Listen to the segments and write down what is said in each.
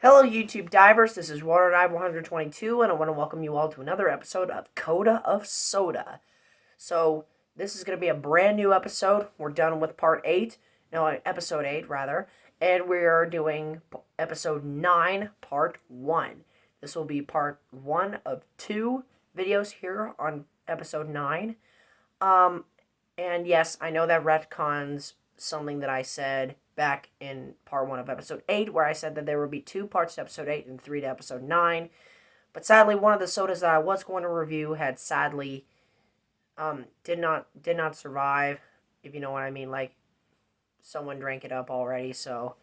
Hello, YouTube divers. This is Water Dive 122, and I want to welcome you all to another episode of Coda of Soda. So, this is going to be a brand new episode. We're done with episode 8, rather, and we are doing episode 9, part 1. This will be part 1 of 2 videos here on episode 9. And yes, I know that retcons something that I said back in part 1 of episode 8, where I said that there would be 2 parts to episode 8 and 3 to episode 9. But sadly, one of the sodas that I was going to review had sadly did not survive, if you know what I mean. Like, someone drank it up already, so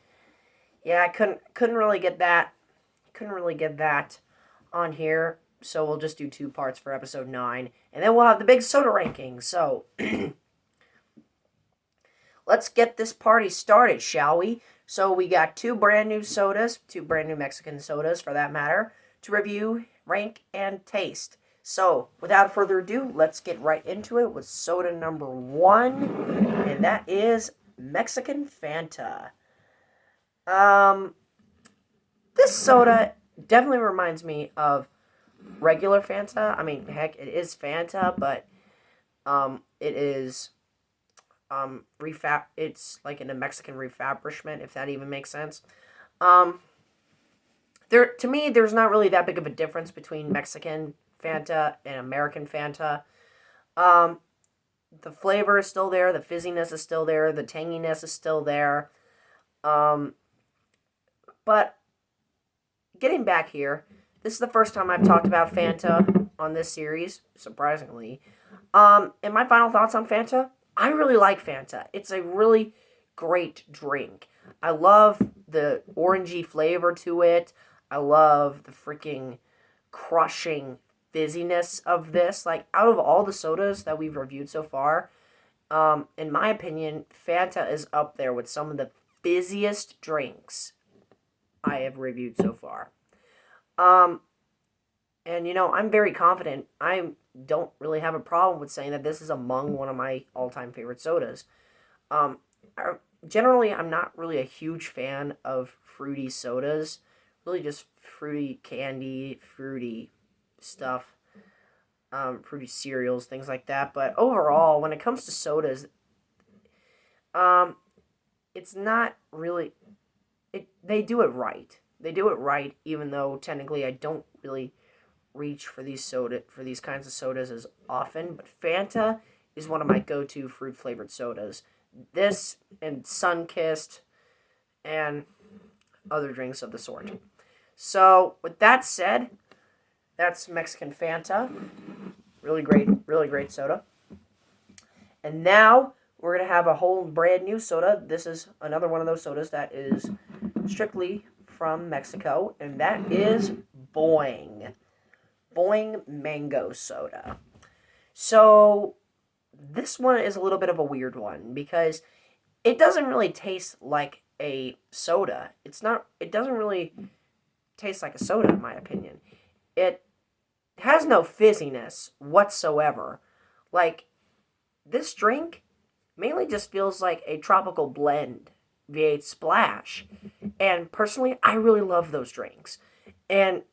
yeah, I couldn't really get that on here. So we'll just do 2 parts for episode 9, and then we'll have the big soda rankings. So let's get this party started, shall we? So we got 2 brand new sodas, 2 brand new Mexican sodas for that matter, to review, rank, and taste. So without further ado, let's get right into it with soda number 1, and that is Mexican Fanta. This soda definitely reminds me of regular Fanta. I mean, heck, it is Fanta, but it is it's like in a Mexican refabrishment, if that even makes sense. To me, there's not really that big of a difference between Mexican Fanta and American Fanta. The flavor is still there, the fizziness is still there, the tanginess is still there. But getting back here, this is the first time I've talked about Fanta on this series, surprisingly. And my final thoughts on Fanta, I really like Fanta. It's a really great drink. I love the orangey flavor to it. I love the freaking crushing fizziness of this. Like, out of all the sodas that we've reviewed so far, in my opinion, Fanta is up there with some of the fizziest drinks I have reviewed so far. And, I'm very confident. I don't really have a problem with saying that this is among one of my all-time favorite sodas. Generally, I'm not really a huge fan of fruity sodas. Really just fruity candy, fruity stuff, fruity cereals, things like that. But overall, when it comes to sodas, it's not really... They do it right. They do it right, even though technically I don't really reach for these kinds of sodas as often, but Fanta is one of my go-to fruit flavored sodas. This and Sunkissed and other drinks of the sort. So with that said, that's Mexican Fanta. Really great soda. And now we're gonna have a whole brand new soda. This is another one of those sodas that is strictly from Mexico, and that is Boing. Boing Mango Soda. So, this one is a little bit of a weird one because it doesn't really taste like a soda. It doesn't really taste like a soda, in my opinion. It has no fizziness whatsoever. Like, this drink mainly just feels like a tropical blend via splash. And personally, I really love those drinks. And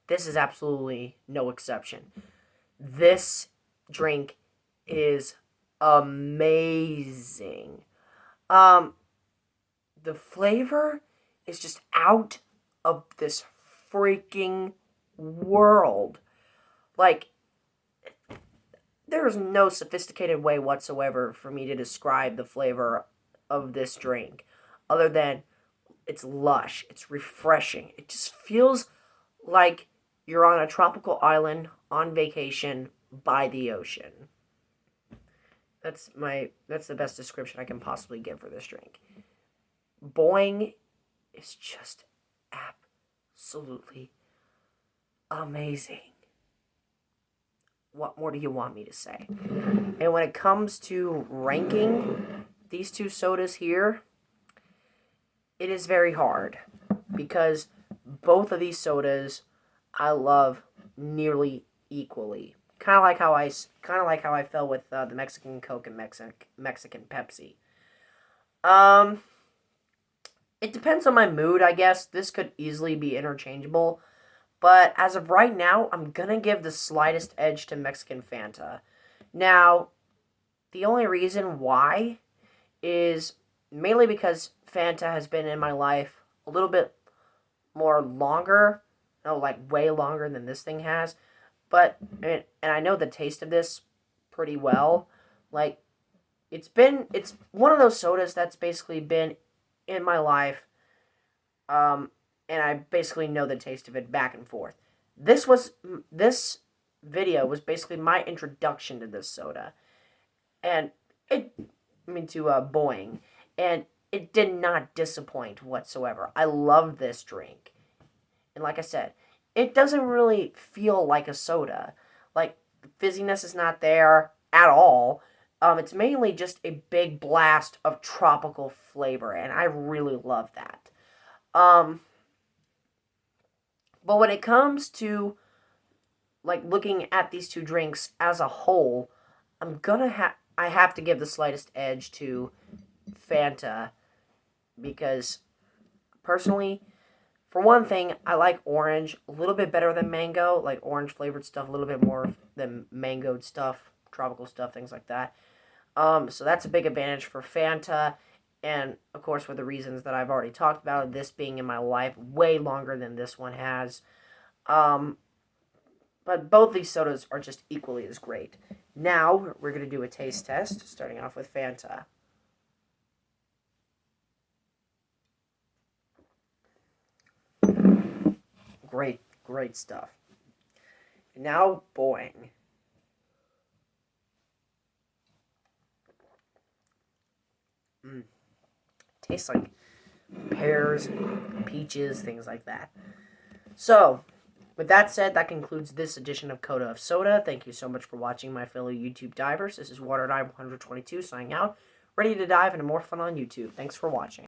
this is absolutely no exception. This drink is amazing. The flavor is just out of this freaking world. Like, there is no sophisticated way whatsoever for me to describe the flavor of this drink, other than it's lush, it's refreshing. It just feels like you're on a tropical island on vacation by the ocean. That's the best description I can possibly give for this drink. Boing is just absolutely amazing. What more do you want me to say? And when it comes to ranking these 2 sodas here, it is very hard because both of these sodas I love nearly equally. Kind of like how I felt with the Mexican Coke and Mexican Pepsi. It depends on my mood, I guess. This could easily be interchangeable. But as of right now, I'm going to give the slightest edge to Mexican Fanta. Now, the only reason why is mainly because Fanta has been in my life a little bit more longer. No, like way longer than this thing has. But, and I know the taste of this pretty well. Like, it's one of those sodas that's basically been in my life, um, and I basically know the taste of it back and forth. This video was basically my introduction to this soda, and to Boing, and it did not disappoint whatsoever. I love this drink, and like I said, it doesn't really feel like a soda. Like, fizziness is not there at all. It's mainly just a big blast of tropical flavor, and I really love that. Um, but when it comes to like looking at these two drinks as a whole, I have to give the slightest edge to Fanta because personally, for one thing, I like orange a little bit better than mango, like orange flavored stuff a little bit more than mangoed stuff, tropical stuff, things like that. So that's a big advantage for Fanta, and of course for the reasons that I've already talked about, this being in my life way longer than this one has. Um, but both these sodas are just equally as great. Now we're gonna do a taste test, starting off with Fanta. Great, great stuff. Now Boing. Tastes like pears, peaches, things like that. So, with that said, that concludes this edition of Coda of Soda. Thank you so much for watching, my fellow YouTube divers. This is WaterDive 122 signing out, ready to dive into more fun on YouTube. Thanks for watching.